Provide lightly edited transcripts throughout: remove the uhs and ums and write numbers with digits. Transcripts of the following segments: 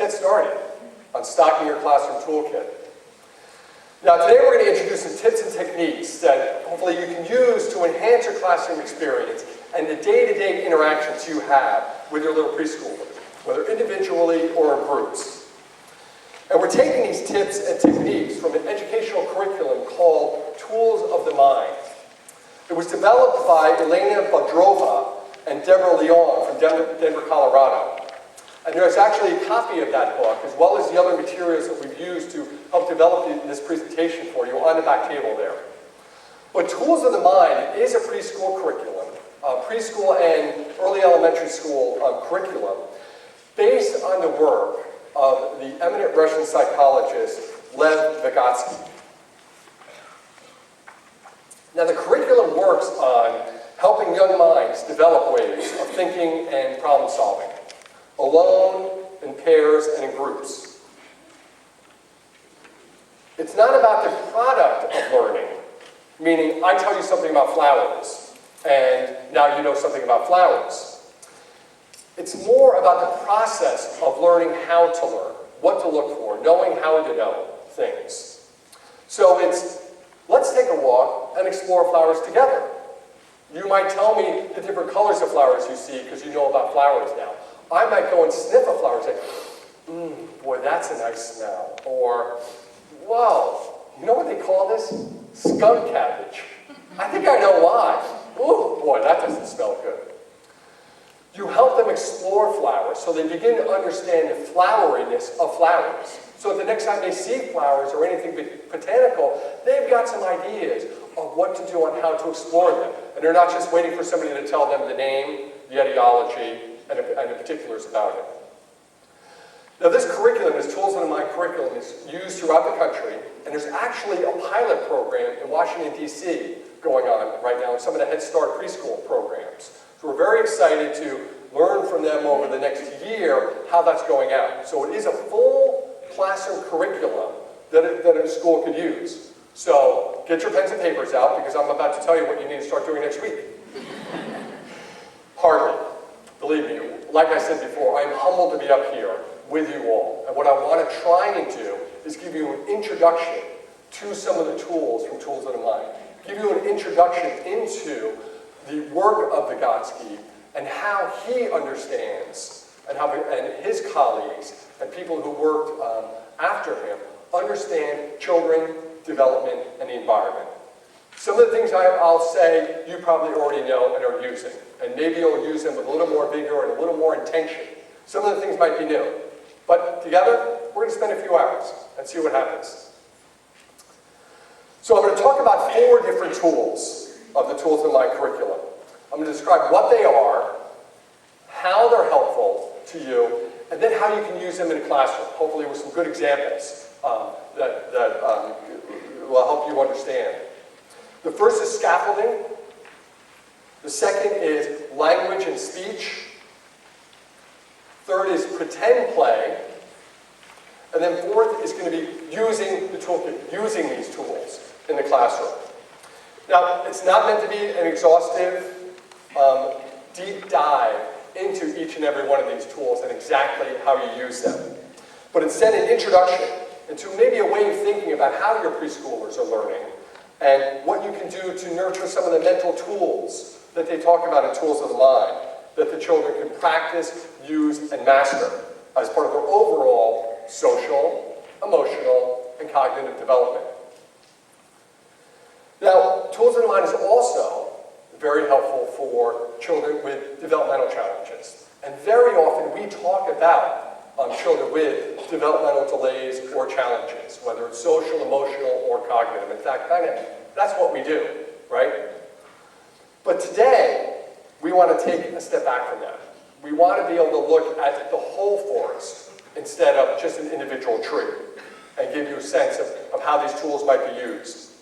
get started on stocking your classroom toolkit. Now today we're going to introduce some tips and techniques that hopefully you can use to enhance your classroom experience and the day-to-day interactions you have with your little preschoolers, whether individually or in groups. And we're taking these tips and techniques from an educational curriculum called Tools of the Mind. It was developed by Elena Bodrova and Deborah Leon from Denver, Colorado. And there's actually a copy of that book, as well as the other materials that we've used to help develop this presentation for you on the back table there. But Tools of the Mind is a preschool curriculum, preschool and early elementary school curriculum, based on the work of the eminent Russian psychologist Lev Vygotsky. Now the curriculum works on helping young minds develop ways of thinking and problem solving, alone, in pairs, and in groups. It's not about the product of learning, meaning I tell you something about flowers, and now you know something about flowers. It's more about the process of learning how to learn, what to look for, knowing how to know things. So it's, let's take a walk and explore flowers together. You might tell me the different colors of flowers you see because you know about flowers now. I might go and sniff a flower and say, boy, that's a nice smell. Or, wow, you know what they call this? Skunk cabbage. I think I know why. Ooh, boy, that doesn't smell good. You help them explore flowers so they begin to understand the floweriness of flowers. So the next time they see flowers or anything botanical, they've got some ideas of what to do on how to explore them. And they're not just waiting for somebody to tell them the name, the etiology, and the particulars about it. Now this curriculum, this Tools of the Mind curriculum, is used throughout the country, and there's actually a pilot program in Washington, D.C. going on right now in some of the Head Start preschool programs. So we're very excited to learn from them over the next year how that's going out. So it is a full classroom curriculum that a school could use. So get your pens and papers out because I'm about to tell you what you need to start doing next week. Hardly. Believe me, like I said before, I'm humbled to be up here with you all. And what I want to try and do is give you an introduction to some of the tools from Tools of the Mind. Give you an introduction into the work of Vygotsky and how he understands and his colleagues and people who worked after him understand children, development, and the environment. Some of the things I'll say you probably already know and are using, and maybe you'll use them with a little more vigor and a little more intention. Some of the things might be new, but together we're going to spend a few hours and see what happens. So I'm going to talk about 4 different tools of the Tools of the Mind curriculum. I'm going to describe what they are, how they're helpful to you, and then how you can use them in a classroom, hopefully with some good examples that will help you understand. The first is scaffolding. The second is language and speech. Third is pretend play. And then fourth is going to be using the toolkit, using these tools in the classroom. Now, it's not meant to be an exhaustive, deep dive into each and every one of these tools and exactly how you use them. But instead an introduction into maybe a way of thinking about how your preschoolers are learning and what you can do to nurture some of the mental tools that they talk about in Tools of the Mind that the children can practice, use, and master as part of their overall social, emotional, and cognitive development. Now, Tools of the Mind is also very helpful for children with developmental challenges. And very often we talk about children with developmental delays or challenges, whether it's social, emotional, or cognitive. In fact, that's what we do, right? But today, we want to take a step back from that. We want to be able to look at the whole forest instead of just an individual tree and give you a sense of how these tools might be used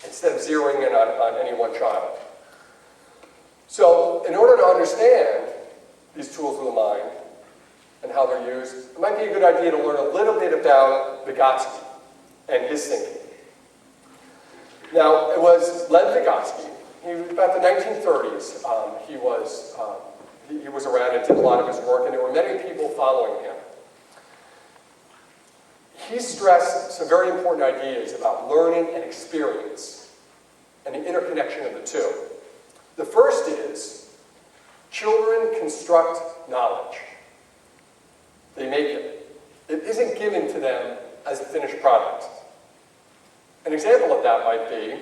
instead of zeroing in on any one child. So in order to understand these tools of the mind and how they're used, it might be a good idea to learn a little bit about Vygotsky and his thinking. Now, it was Lev Vygotsky. He was about the 1930s. He was around and did a lot of his work, and there were many people following him. he stressed some very important ideas about learning and experience and the interconnection of the two. The first is, children construct knowledge. They make it. It isn't given to them as a finished product. An example of that might be,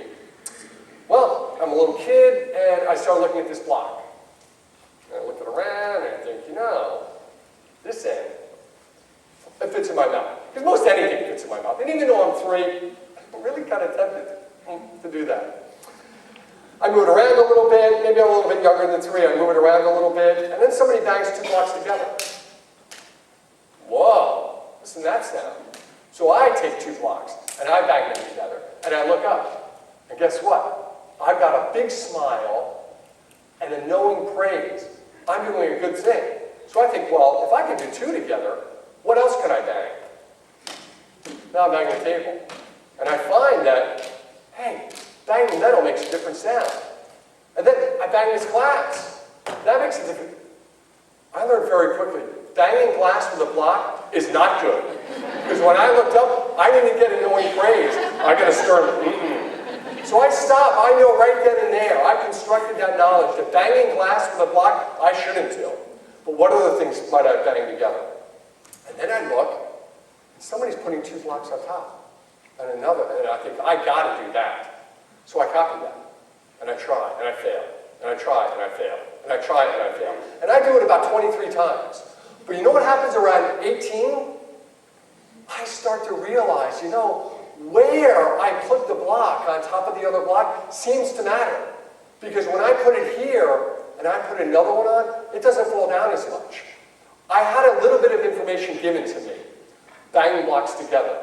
well, I'm a little kid and I start looking at this block. And I look it around and I think, you know, this end, it fits in my mouth. Because most anything fits in my mouth. And even though I'm 3, I'm really kind of tempted to do that. I move it around a little bit, maybe I'm a little bit younger than 3, I move it around a little bit, and then somebody bangs 2 blocks together. Whoa, listen to that sound. So I take 2 blocks, and I bang them together, and I look up, and guess what? I've got a big smile and a knowing praise. I'm doing a good thing. So I think, well, if I can do 2 together, what else can I bang? Now I'm banging the table. And I find that, hey, banging metal makes a different sound. And then I bang this glass. That makes a difference. I learned very quickly, banging glass with a block is not good. Because when I looked up, I didn't get a knowing praise. I got a stern, So I stopped. I know right then and there. I constructed that knowledge that banging glass with a block, I shouldn't do. But what other things might I bang together? And then I look, and somebody's putting 2 blocks on top. And another, and I think, I gotta do that. So I copy that, and I try, and I fail, and I try, and I fail, and I try, and I fail. And I do it about 23 times. But you know what happens around 18? I start to realize, you know, where I put the block on top of the other block seems to matter. Because when I put it here, and I put another one on, it doesn't fall down as much. I had a little bit of information given to me, banging blocks together,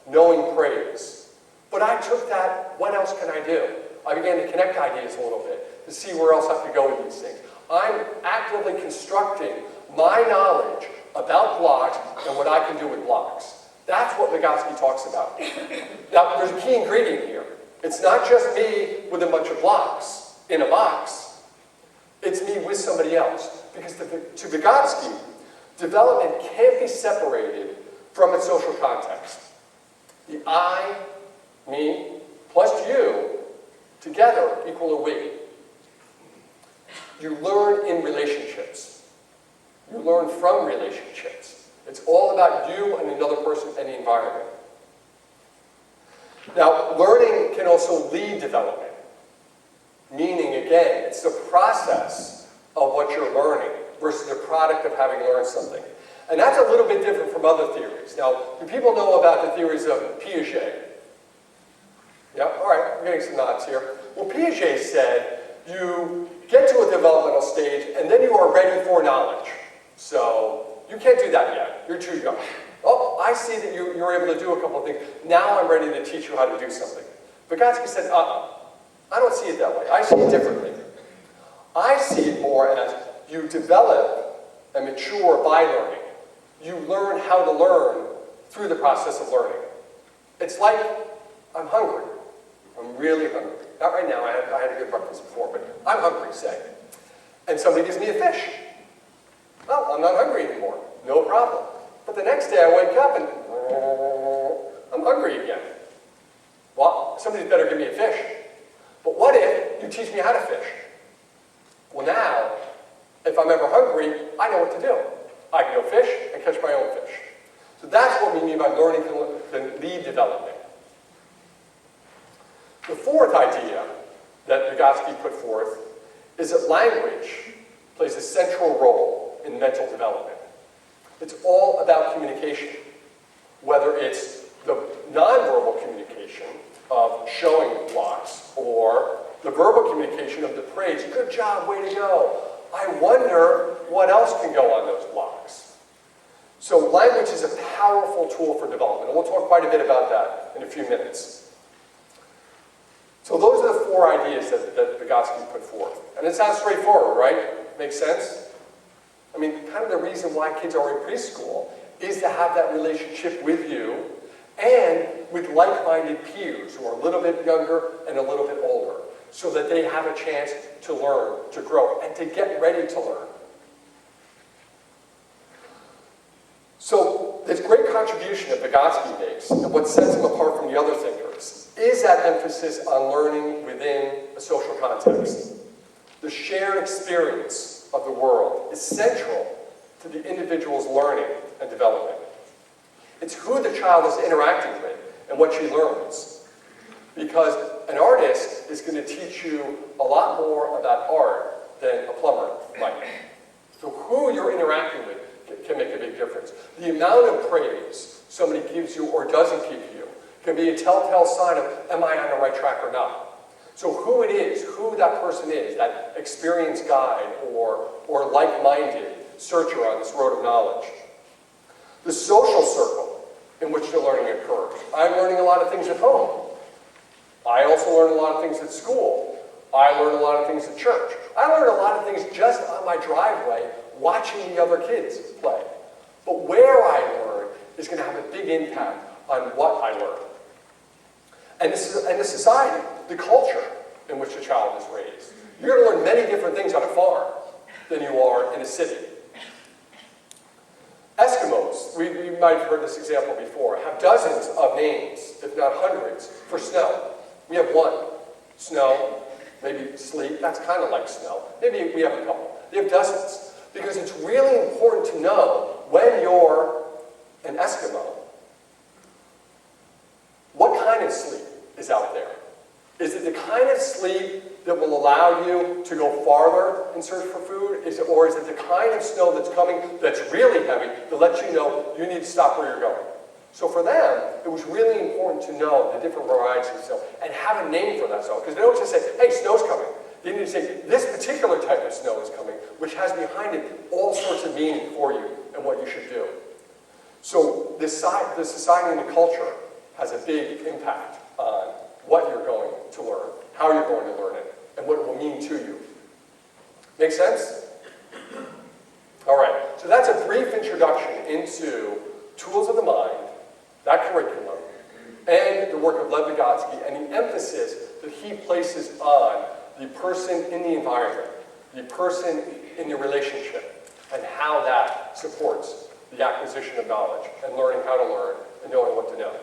knowing praise. But I took that, what else can I do? I began to connect ideas a little bit to see where else I could go with these things. I'm actively constructing my knowledge about blocks and what I can do with blocks. That's what Vygotsky talks about. Now, there's a key ingredient here. It's not just me with a bunch of blocks in a box. It's me with somebody else. Because to Vygotsky, development can't be separated from its social context. The I, me, plus you, together equal a we. You learn in relationships. You learn from relationships. It's all about you and another person and the environment. Now, learning can also lead development. Meaning, again, it's the process of what you're learning versus the product of having learned something. And that's a little bit different from other theories. Now, do people know about the theories of Piaget? Yeah, all right, we're getting some nods here. Well, Piaget said you get to a developmental stage and then you are ready for knowledge. So you can't do that yet. You're too young. Oh, I see that you're able to do a couple of things. Now I'm ready to teach you how to do something. Vygotsky said, I don't see it that way. I see it differently. I see it more as you develop and mature by learning. You learn how to learn through the process of learning. It's like I'm hungry. I'm really hungry. Not right now, I had a good breakfast before, but I'm hungry, say. And somebody gives me a fish. Well, I'm not hungry anymore. No problem. But the next day I wake up and I'm hungry again. Well, somebody's better give me a fish. But what if you teach me how to fish? Well, now, if I'm ever hungry, I know what to do. I can go fish and catch my own fish. So that's what we mean by learning can lead development. The fourth idea that Vygotsky put forth is that language plays a central role in mental development. It's all about communication, whether it's the nonverbal communication of showing blocks or the verbal communication of the praise. Good job, way to go. I wonder what else can go on those blocks. So language is a powerful tool for development, and we'll talk quite a bit about that in a few minutes. So those are the four ideas that Vygotsky put forth. And it sounds straightforward, right? Makes sense? I mean, kind of the reason why kids are in preschool is to have that relationship with you and with like-minded peers who are a little bit younger and a little bit older, so that they have a chance to learn, to grow, and to get ready to learn. So there's great contribution that Vygotsky makes, and what sets him apart from the other thinkers, is that emphasis on learning within a social context. The shared experience of the world is central to the individual's learning and development. It's who the child is interacting with and what she learns. Because an artist is going to teach you a lot more about art than a plumber might. So who you're interacting with can make a big difference. The amount of praise somebody gives you or doesn't give you can be a telltale sign of, am I on the right track or not? So who it is, who that person is, that experienced guide or like-minded searcher on this road of knowledge. The social circle in which the learning occurs. I'm learning a lot of things at home. I also learn a lot of things at school. I learn a lot of things at church. I learn a lot of things just on my driveway watching the other kids play. But where I learn is going to have a big impact on what I learn. And the society, the culture in which a child is raised. You're going to learn many different things on a farm than you are in a city. Eskimos, we might have heard this example before, have dozens of names, if not hundreds, for snow. We have one. Snow, maybe sleet, that's kind of like snow. Maybe we have a couple. They have dozens. Because it's really important to know when you're an Eskimo, what kind of sleep is out there? Is it the kind of sleep that will allow you to go farther in search for food? Or is it the kind of snow that's coming that's really heavy that lets you know you need to stop where you're going? So for them, it was really important to know the different varieties of snow and have a name for that snow. Because they don't just say, hey, snow's coming. They need to say, this particular type of snow is coming, which has behind it all sorts of meaning for you and what you should do. So the society and the culture has a big impact on what you're going to learn, how you're going to learn it, and what it will mean to you. Make sense? All right, so that's a brief introduction into tools of the mind, that curriculum, and the work of Lev Vygotsky, and the emphasis that he places on the person in the environment, the person in the relationship, and how that supports the acquisition of knowledge and learning how to learn and knowing what to know.